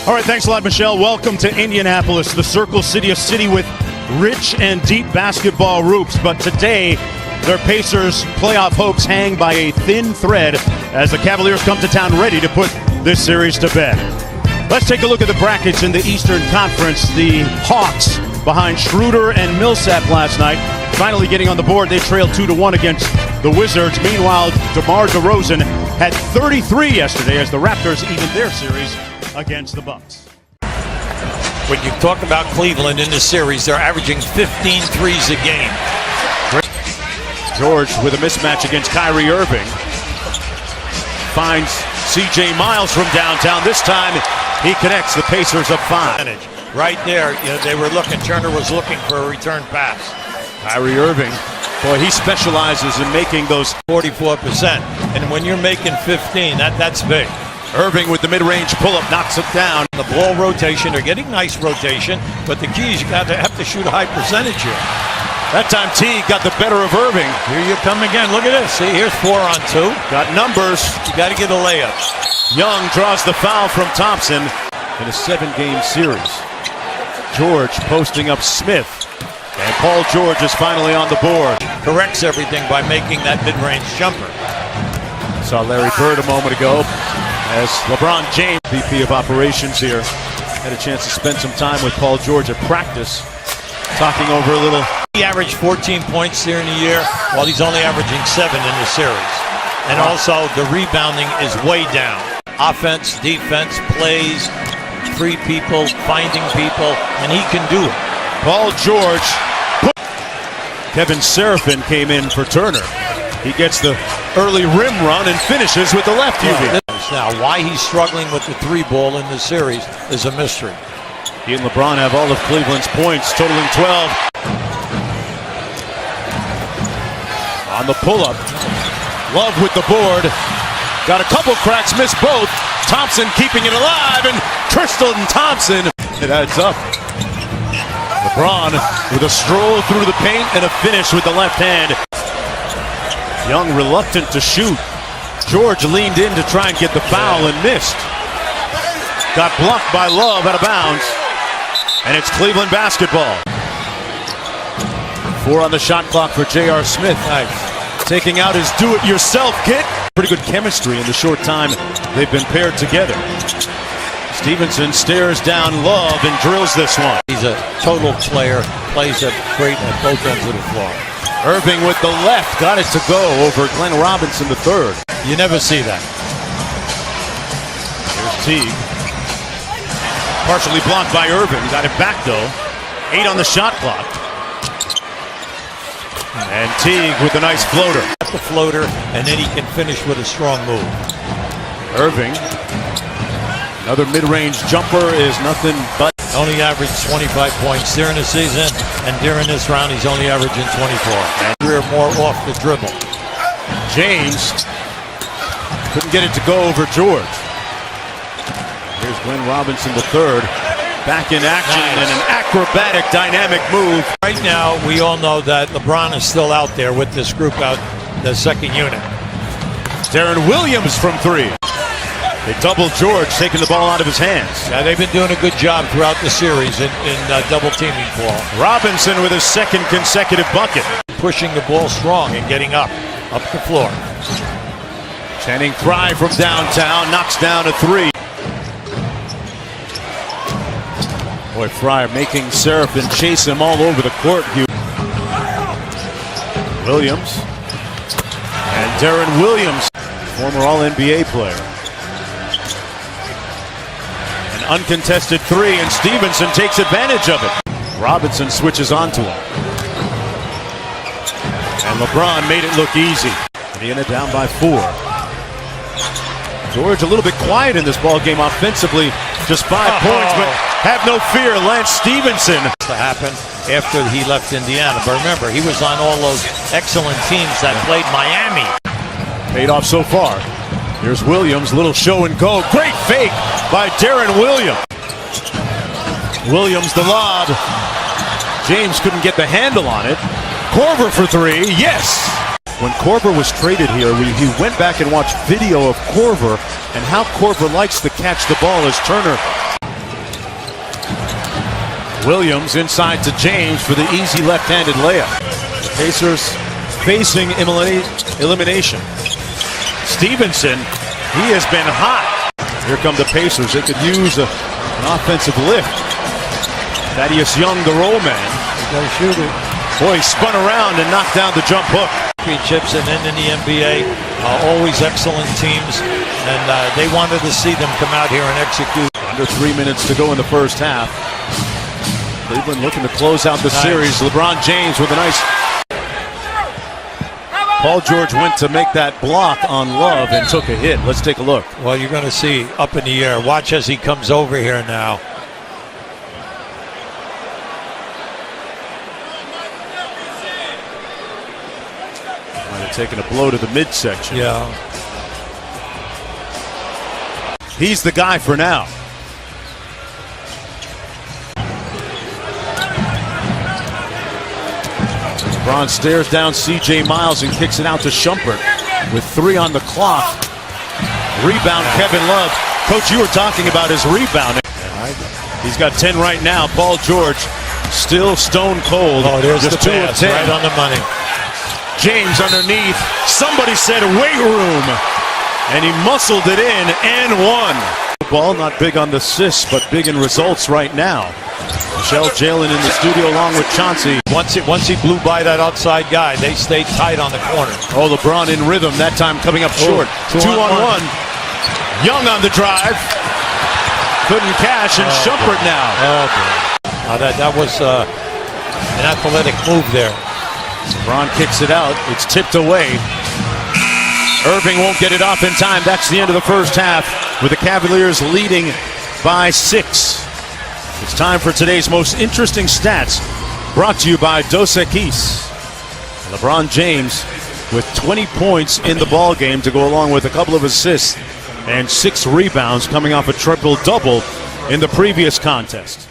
All right, thanks a lot, Michelle. Welcome to Indianapolis, the Circle City, a city with rich and deep basketball roots. But today, their Pacers' playoff hopes hang by a thin thread as the Cavaliers come to town ready to put this series to bed. Let's take a look at the brackets in the Eastern Conference. The Hawks behind Schroeder and Millsap last night, finally getting on the board. They trailed 2-1 against the Wizards. Meanwhile, DeMar DeRozan had 33 yesterday as the Raptors evened their series against the Bucks. When you talk about Cleveland in this series, they're averaging 15 threes a game. George with a mismatch against Kyrie Irving. Finds C.J. Miles from downtown. This time he connects. The Pacers up 5. Right there, they were looking. Turner was looking for a return pass. Kyrie Irving, boy, he specializes in making those 44%. And when you're making 15, that's big. Irving with the mid-range pull-up knocks it down. The ball rotation, they're getting nice rotation, but the key is you have to shoot a high percentage here. That time Teague got the better of Irving. Here you come again. Look at this. See, here's 4 on 2. Got numbers. You got to get a layup. Young draws the foul from Thompson in a 7-game series. George posting up Smith. And Paul George is finally on the board. Corrects everything by making that mid-range jumper. Saw Larry Bird a moment ago as LeBron James, VP of Operations here, had a chance to spend some time with Paul George at practice, talking over a little. He averaged 14 points during the year, while he's only averaging 7 in the series. And also, the rebounding is way down. Offense, defense, plays, free people, finding people, and he can do it. Paul George. Kevin Seraphin came in for Turner. He gets the early rim run and finishes with the left UV. Now, why he's struggling with the 3-ball in the series is a mystery. He and LeBron have all of Cleveland's points, totaling 12. On the pull-up, Love with the board. Got a couple cracks, missed both. Thompson keeping it alive, and Tristan Thompson. It adds up. LeBron with a stroll through the paint and a finish with the left hand. Young reluctant to shoot. George leaned in to try and get the foul and missed. Got blocked by Love out of bounds. And it's Cleveland basketball. 4 on the shot clock for J.R. Smith. Nice. Taking out his do-it-yourself kit. Pretty good chemistry in the short time they've been paired together. Stevenson stares down Love and drills this one. He's a total player. Plays it great at both ends of the floor. Irving with the left, got it to go over Glenn Robinson III. You never see that. Here's Teague. Partially blocked by Irving. Got it back though. 8 on the shot clock. And Teague with a nice floater. At the floater, and then he can finish with a strong move. Irving. Another mid-range jumper is nothing but. Only averaged 25 points during the season, and during this round he's only averaging 24. And we're more off the dribble. James couldn't get it to go over George. Here's Glenn Robinson III back in action. Nice. And an acrobatic, dynamic move. Right now, we all know that LeBron is still out there with this group out, the second unit. Darren Williams from 3. They double George, taking the ball out of his hands. Yeah, they've been doing a good job throughout the series in double teaming Paul. Robinson with his 2nd consecutive bucket. Pushing the ball strong and getting up the floor. Channing Frye from downtown knocks down a 3. Boy, Frye making Seraphin chase him all over the court. Williams. And Darren Williams, former All-NBA player. Uncontested 3, and Stevenson takes advantage of it. Robinson switches onto him. And LeBron made it look easy. Indiana down by 4. George a little bit quiet in this ball game offensively. Just 5 points, but have no fear. Lance Stevenson. To happen after he left Indiana. But remember, he was on all those excellent teams that played Miami. Paid off so far. Here's Williams, little show and go. Great fake by Darren Williams. Williams the lob. James couldn't get the handle on it. Korver for 3, yes! When Korver was traded here, he went back and watched video of Korver and how Korver likes to catch the ball as Turner. Williams inside to James for the easy left-handed layup. The Pacers facing elimination. Stevenson, he has been hot. Here come the Pacers. They could use an offensive lift. Thaddeus Young, the roll man. Got to shoot it. Boy, he spun around and knocked down the jump hook. Championships and then in the NBA, always excellent teams, and they wanted to see them come out here and execute. Under 3 minutes to go in the first half. Cleveland looking to close out the series. LeBron James with a nice... Paul George went to make that block on Love and took a hit. Let's take a look. Well, you're going to see up in the air. Watch as he comes over here now. Might have taken a blow to the midsection. Yeah. He's the guy for now. LeBron stares down C.J. Miles and kicks it out to Shumpert with 3 on the clock. Rebound, Kevin Love. Coach, you were talking about his rebounding. He's got 10 right now. Paul George still stone cold. Oh, there's just the 2 of pass, 10. right on the money. James underneath. Somebody said weight room. And he muscled it in and won. Ball not big on the assists, but big in results right now. Michelle Jalen in the studio along with Chauncey. Once he blew by that outside guy, they stayed tight on the corner. Oh, LeBron in rhythm, that time coming up short. 2 on 1. Young on the drive. Couldn't cash, and Shumpert now. Oh, boy. That was an athletic move there. LeBron kicks it out. It's tipped away. Irving won't get it off in time. That's the end of the first half, with the Cavaliers leading by 6. It's time for today's most interesting stats, brought to you by Dos Equis. LeBron James with 20 points in the ball game to go along with a couple of assists and 6 rebounds, coming off a triple-double in the previous contest.